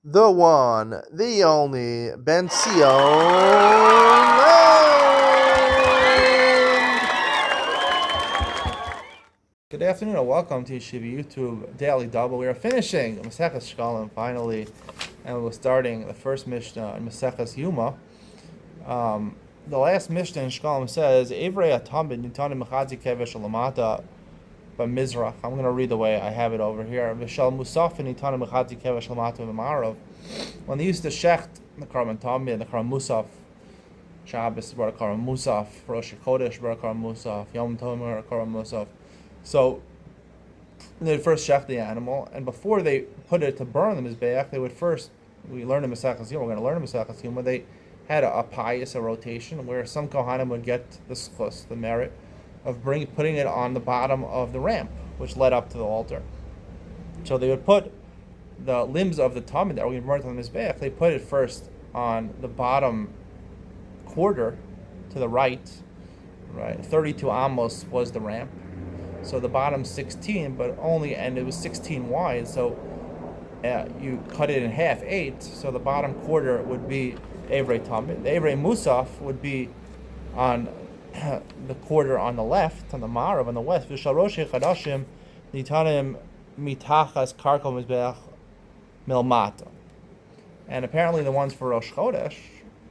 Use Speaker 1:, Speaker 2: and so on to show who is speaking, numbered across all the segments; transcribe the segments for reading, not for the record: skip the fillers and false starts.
Speaker 1: the one, the only, Ben Sion. Good afternoon and welcome to Yeshiva YouTube Daily Double. We are finishing Maseches Shekalim finally, and we're starting the first Mishnah in Maseches Yoma. The last Mishnah in Shekalim says, Evrei Atamid Nitanim Mechadzi Kevesh Lamata B'Mizrach. I'm going to read the way I have it over here. V'shal Musafin Nitanim Mechadzi Kevesh Lamata B'Marav. When they used to shecht the Karban Tamid and the Karban Musaf, Shabbos brought a Karban Musaf, Rosh Chodesh brought a Karban Musaf, Yom Tov brought a Karban Musaf. So they would first shecht the animal, and before they put it to burn the mizbeach, they would first. We learned in Maseches Yoma. We're going to learn in Maseches Yoma. They had a pious, a rotation, where some kohanim would get the schus, the merit of putting it on the bottom of the ramp, which led up to the altar. So they would put the limbs of the tamid that were going to burn on the mizbeach. They put it first on the bottom quarter to the right. 32 amos was the ramp. So the bottom 16, and it was 16 wide, so you cut it in half, 8, so the bottom quarter would be Evrei Tamid. The Evrei Musaf would be on the quarter on the left, on the Marav, on the west. V'shalrosh chadashim nitanim mitachas karkol mizbeach milmata. And apparently the ones for Rosh Chodesh,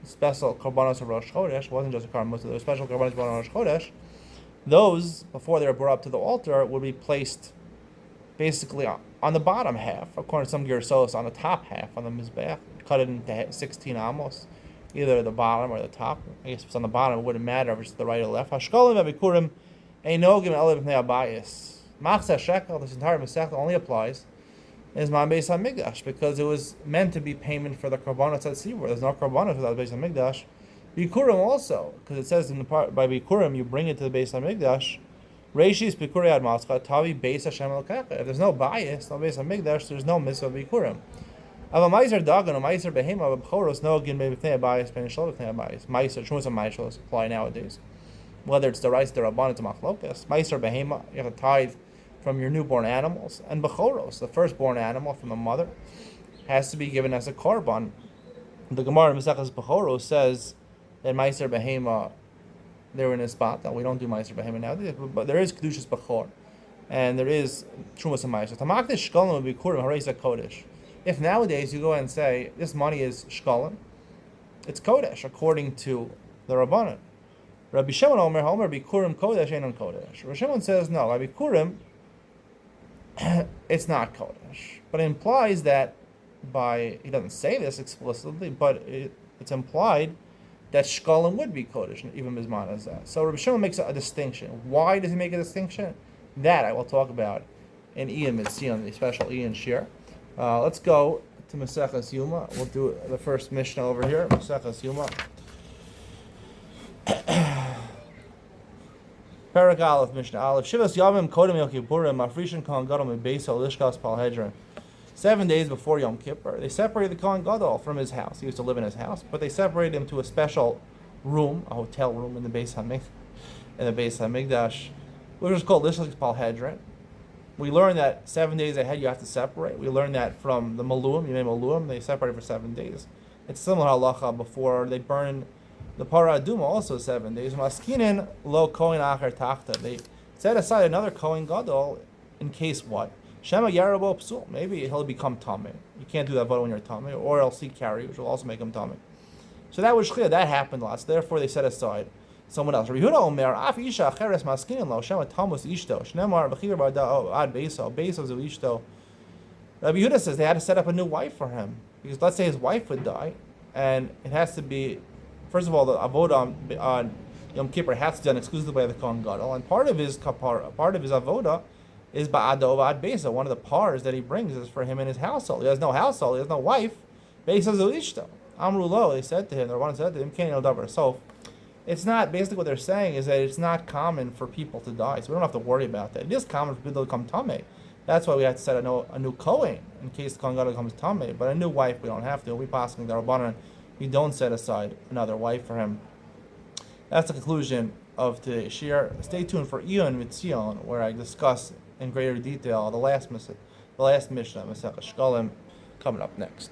Speaker 1: special korbanos of Rosh Chodesh, wasn't just a karban musaf, there were special korbanos for Rosh Chodesh. Those, before they were brought up to the altar, would be placed basically on the bottom half, according to some gersos, on the top half, on the mizbeach, cut it into 16 amos, either the bottom or the top. I guess if it's on the bottom, it wouldn't matter if it's the right or left. Hashkalim v'bikurim einogim elev b'nei abayis. Machzeh shekel, this entire masech only applies is man beis hamikdash, because it was meant to be payment for the korbanos at Sibur. There's no korbanos without beis hamikdash. Bikurim also, because it says in the part by Bikurim you bring it to the Beis Hamikdash. Reishis Bikuri ad Mascha Tavi Beis Hashem Elokecha. If there's no bias, no Beis Hamikdash, there's no mitzvah Bikurim. Ava Meiser Dagan, a Meiser Behema, of Bchoros, no Gin Bebitnei bias, Ben Shalom bias. Meiser, Shmus and Meishlos apply nowadays. Whether it's the rice, the Rabban, it's a Machlokas. Meiser Behema, you have to tithe from your newborn animals. And Bchoros, the firstborn animal from the mother, has to be given as a korban. The Gemara in Maseches Bchoros says that Meiser Behema, they were in a spot that we don't do Meiser Behema now, but there is Kedushas Bechor, and there is Trumas and Meiser. Tamakdish Shkalim would be Kurim Hareza Kodesh. If nowadays you go and say this money is Shkalim, it's Kodesh according to the Rabbanan. Rabbi Shimon Omer Homer Bikurim Kodesh Einon Kodesh. Rabbi Shimon says no, Rabbi Kurim it's not Kodesh, but it implies that he doesn't say this explicitly, but it's implied that Shekalim would be Kodesh, even Bizman as that. So Rabbi Shimon makes a distinction. Why does he make a distinction? That I will talk about in Ian Mitzion, the special Ian Shir. Let's go to Maseches Yoma. We'll do the first Mishnah over here, Maseches Yoma. Parak Aleph, Mishnah Aleph. Shivas Yavim Kodem Yom Kippurim, Mafrishin Kohen Gadol Mebeso Lishkas Pal Hedron. 7 days before Yom Kippur, they separated the Kohen Gadol from his house. He used to live in his house, but they separated him to a special room, a hotel room in the Beis Hamikdash, which was called Lishkas Pal Hedron. We learned that 7 days ahead you have to separate. We learned that from the Maluim, Yemei Maluim, they separated for 7 days. It's similar to halacha before they burn the Parah Aduma, also 7 days. Maskinin lo Kohen Acher Tachta. They set aside another Kohen Gadol in case what? Shema Yarabo Psul. Maybe he'll become Tameh. You can't do that vote when you're Tameh, or else he carry, which will also make him Tameh. So that was clear. That happened lots. Therefore, they set aside someone else. Rabbi Yehuda Omer, Af Isha Acheres Maskinin Lo Shema Tamus Ishto. Shnemar B'Chir Ba'da Ad Beiso Beiso Zu Ishto. Rabbi Yehuda says they had to set up a new wife for him, because let's say his wife would die, and it has to be, first of all, the avodah on Yom Kippur has to be done exclusively by the Kohen Gadol, and part of his avodah is ba'ado ba'ad besa. One of the pars that he brings is for him in his household. He has no household, he has no wife. Besa zuishta. Amrulo, they said to him, the Rabban said to him, Keni el davar. So it's not, basically what they're saying is that it's not common for people to die, so we don't have to worry about that. It is common for people to become tameh. That's why we have to set a new Kohen in case the Kohen Gadol becomes tameh. But a new wife we don't have to. We passing the Rabbanan, we don't set aside another wife for him. That's the conclusion of today's shir. Stay tuned for Ian Mitzion, where I discuss in greater detail the last Mishnah, Maseches Shekalim, coming up next.